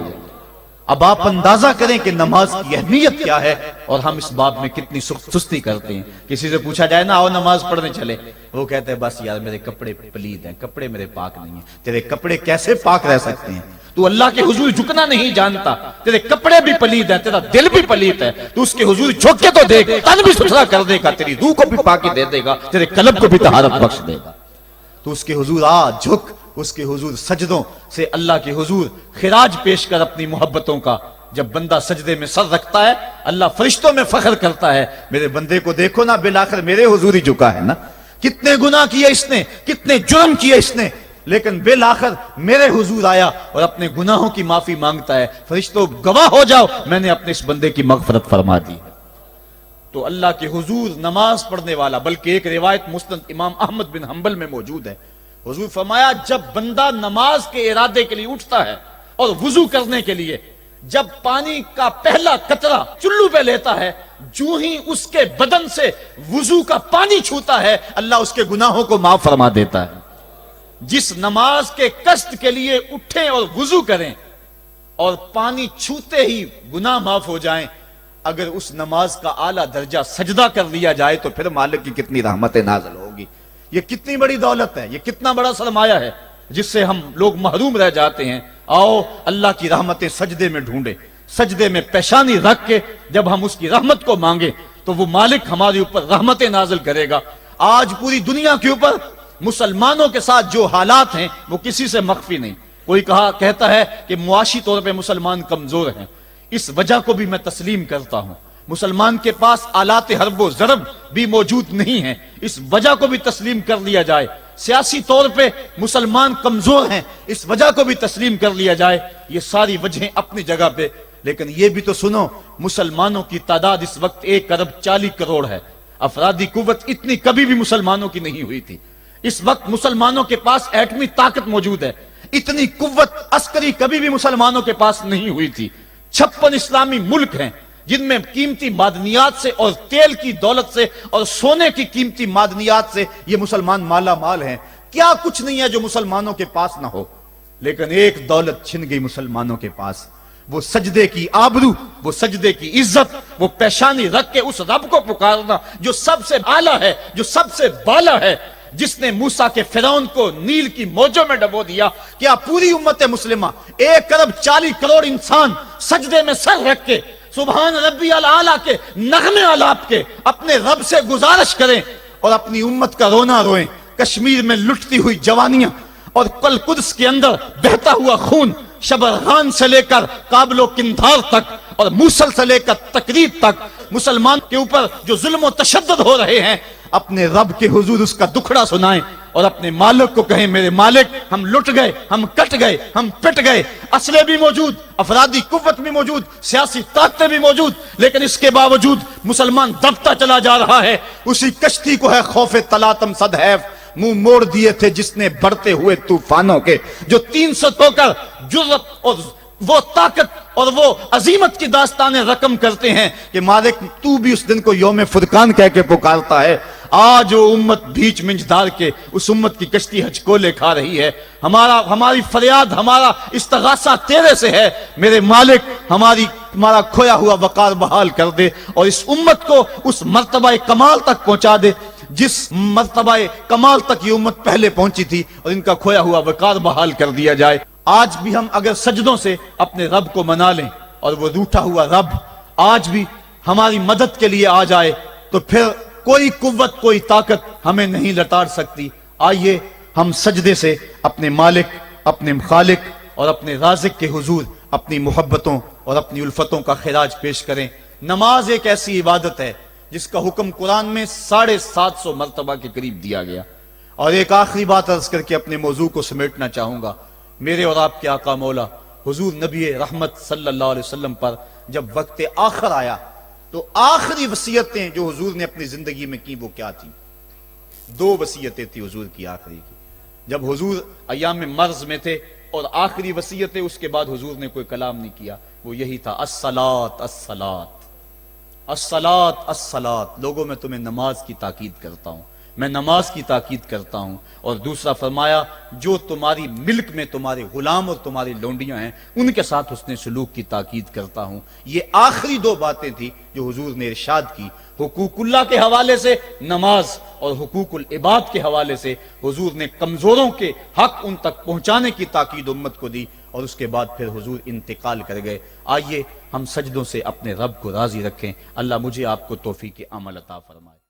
اب آپ اندازہ کریں کہ نماز کی اہمیت کیا ہے اور ہم اس باب میں کتنی سستی کرتے ہیں۔ کسی سے پوچھا جائے نا آؤ نماز پڑھنے چلے، وہ کہتے ہیں بس یار میرے کپڑے پلید ہیں، کپڑے میرے پاک نہیں ہیں۔ تیرے کپڑے کیسے پاک رہ سکتے ہیں؟ تو اللہ کے حضور جھکنا نہیں جانتا، تیرے کپڑے بھی پلید ہیں، تیرا دل بھی پلید ہے، تو اس کے حضور جھک کے تو دیکھ، تن بھی ستھرا کر دے گا، تیری روح کو بھی پاکی دے دے گا، تیرے قلب کو بھی طہارت بخش دے گا۔ تو اس کے حضور آ جھک، اس کے حضور سجدوں سے اللہ کے حضور خراج پیش کر اپنی محبتوں کا۔ جب بندہ سجدے میں سر رکھتا ہے اللہ فرشتوں میں فخر کرتا ہے میرے بندے کو دیکھو نا بالآخر میرے حضور ہی جھکا ہے نا، کتنے گناہ کیے اس نے، کتنے جرم کیے اس نے، لیکن بالآخر میرے حضور آیا اور اپنے گناہوں کی معافی مانگتا ہے۔ فرشتوں گواہ ہو جاؤ میں نے اپنے اس بندے کی مغفرت فرما دی۔ تو اللہ کے حضور نماز پڑھنے والا، بلکہ ایک روایت مسند امام احمد بن حنبل میں موجود ہے، حضور فرمایا جب بندہ نماز کے ارادے کے لیے اٹھتا ہے اور وضو کرنے کے لیے جب پانی کا پہلا قطرہ چلو پہ لیتا ہے جو ہی اس کے بدن سے وضو کا پانی چھوتا ہے اللہ اس کے گناہوں کو معاف فرما دیتا ہے۔ جس نماز کے قصد کے لیے اٹھیں اور وضو کریں اور پانی چھوتے ہی گناہ معاف ہو جائیں، اگر اس نماز کا اعلیٰ درجہ سجدہ کر لیا جائے تو پھر مالک کی کتنی رحمت نازل ہوگی۔ یہ کتنی بڑی دولت ہے، یہ کتنا بڑا سرمایہ ہے جس سے ہم لوگ محروم رہ جاتے ہیں۔ آؤ اللہ کی رحمتیں سجدے میں ڈھونڈیں، سجدے میں پیشانی رکھ کے جب ہم اس کی رحمت کو مانگیں تو وہ مالک ہمارے اوپر رحمتیں نازل کرے گا۔ آج پوری دنیا کے اوپر مسلمانوں کے ساتھ جو حالات ہیں وہ کسی سے مخفی نہیں۔ کوئی کہتا ہے کہ معاشی طور پہ مسلمان کمزور ہیں، اس وجہ کو بھی میں تسلیم کرتا ہوں۔ مسلمان کے پاس آلات حرب و ضرب بھی موجود نہیں ہیں، اس وجہ کو بھی تسلیم کر لیا جائے۔ سیاسی طور پہ مسلمان کمزور ہیں، اس وجہ کو بھی تسلیم کر لیا جائے۔ یہ ساری وجہیں اپنی جگہ پہ، لیکن یہ بھی تو سنو مسلمانوں کی تعداد اس وقت 1,40,00,000,000 ہے۔ افرادی قوت اتنی کبھی بھی مسلمانوں کی نہیں ہوئی تھی۔ اس وقت مسلمانوں کے پاس ایٹمی طاقت موجود ہے، اتنی قوت عسکری کبھی بھی مسلمانوں کے پاس نہیں ہوئی تھی۔ 56 اسلامی ملک ہیں جن میں قیمتی معدنیات سے اور تیل کی دولت سے اور سونے کی قیمتی معدنیات سے یہ مسلمان مالا مال ہیں۔ کیا کچھ نہیں ہے جو مسلمانوں کے پاس نہ ہو، لیکن ایک دولت چھن گئی مسلمانوں کے پاس، وہ سجدے کی آبرو، وہ سجدے کی عزت، وہ پیشانی رکھ کے اس رب کو پکارنا جو سب سے اعلیٰ ہے، جو سب سے بالا ہے، جس نے موسیٰ کے فرعون کو نیل کی موجوں میں ڈبو دیا۔ کیا پوری امت مسلمہ 1,40,00,000,000 انسان سجدے میں سر رکھ کے سبحان ربی الاعلیٰ کے نغمے آلاپ کے اپنے رب سے گزارش کریں اور اپنی امت کا رونا روئیں؟ کشمیر میں لٹتی ہوئی جوانیاں اور قدس کے اندر بہتا ہوا خون، شبرغان سے لے کر کابل و قندھار تک اور موصل سے لے کر تکریب تک مسلمان کے اوپر جو ظلم و تشدد ہو رہے ہیں، اپنے رب کے حضور اس کا دکھڑا سنائیں اور اپنے مالک کو کہیں میرے مالک ہم لٹ گئے، ہم کٹ گئے، ہم پٹ گئے۔ اسلحے بھی موجود، افرادی قوت بھی موجود، سیاسی طاقتیں بھی موجود، لیکن اس کے باوجود مسلمان دبتا چلا جا رہا ہے۔ اسی کشتی کو ہے خوف تلاطم صدحیف منہ موڑ دیے تھے جس نے بڑھتے ہوئے طوفانوں کے، جو 300 ہو کر جرأت اور وہ طاقت اور وہ عظیمت کی داستانیں رقم کرتے ہیں کہ مالک تو بھی اس دن کو یوم فرقان کہہ کے پکارتا ہے۔ آج وہ امت بیچ منج دار کے اس امت کی کشتی ہچکولے کھا رہی ہے۔ ہماری فریاد، ہمارا استغاثہ تیرے سے ہے میرے مالک، ہمارا کھویا ہوا وقار بحال کر دے اور اس امت کو اس مرتبہ کمال تک پہنچا دے جس مرتبہ کمال تک یہ امت پہلے پہنچی تھی، اور ان کا کھویا ہوا وقار بحال کر دیا جائے۔ آج بھی ہم اگر سجدوں سے اپنے رب کو منا لیں اور وہ روٹھا ہوا رب آج بھی ہماری مدد کے لیے آ جائے تو پھر کوئی قوت، کوئی طاقت ہمیں نہیں لتاڑ سکتی۔ آئیے ہم سجدے سے اپنے مالک، اپنے خالق اور اپنے رازق کے حضور اپنی محبتوں اور اپنی الفتوں کا خراج پیش کریں۔ نماز ایک ایسی عبادت ہے جس کا حکم قرآن میں 750 مرتبہ کے قریب دیا گیا۔ اور ایک آخری بات عرض کر کے اپنے موضوع کو سمیٹنا چاہوں گا۔ میرے اور آپ کے آقا مولا حضور نبی رحمت صلی اللہ علیہ وسلم پر جب وقت آخر آیا تو آخری وصیتیں جو حضور نے اپنی زندگی میں کی وہ کیا تھی؟ 2 وصیتیں تھی حضور کی آخری کی۔ جب حضور ایام مرض میں تھے اور آخری وصیتیں، اس کے بعد حضور نے کوئی کلام نہیں کیا، وہ یہی تھا الصلاۃ الصلاۃ الصلاۃ الصلاۃ۔ لوگوں میں تمہیں نماز کی تاکید کرتا ہوں، میں نماز کی تاکید کرتا ہوں۔ اور دوسرا فرمایا جو تمہاری ملک میں تمہارے غلام اور تمہاری لونڈیاں ہیں ان کے ساتھ حسن سلوک کی تاکید کرتا ہوں۔ یہ آخری 2 باتیں تھی جو حضور نے ارشاد کی۔ حقوق اللہ کے حوالے سے نماز اور حقوق العباد کے حوالے سے حضور نے کمزوروں کے حق ان تک پہنچانے کی تاکید امت کو دی، اور اس کے بعد پھر حضور انتقال کر گئے۔ آئیے ہم سجدوں سے اپنے رب کو راضی رکھیں۔ اللہ مجھے آپ کو توفیق عمل عطا فرمائے۔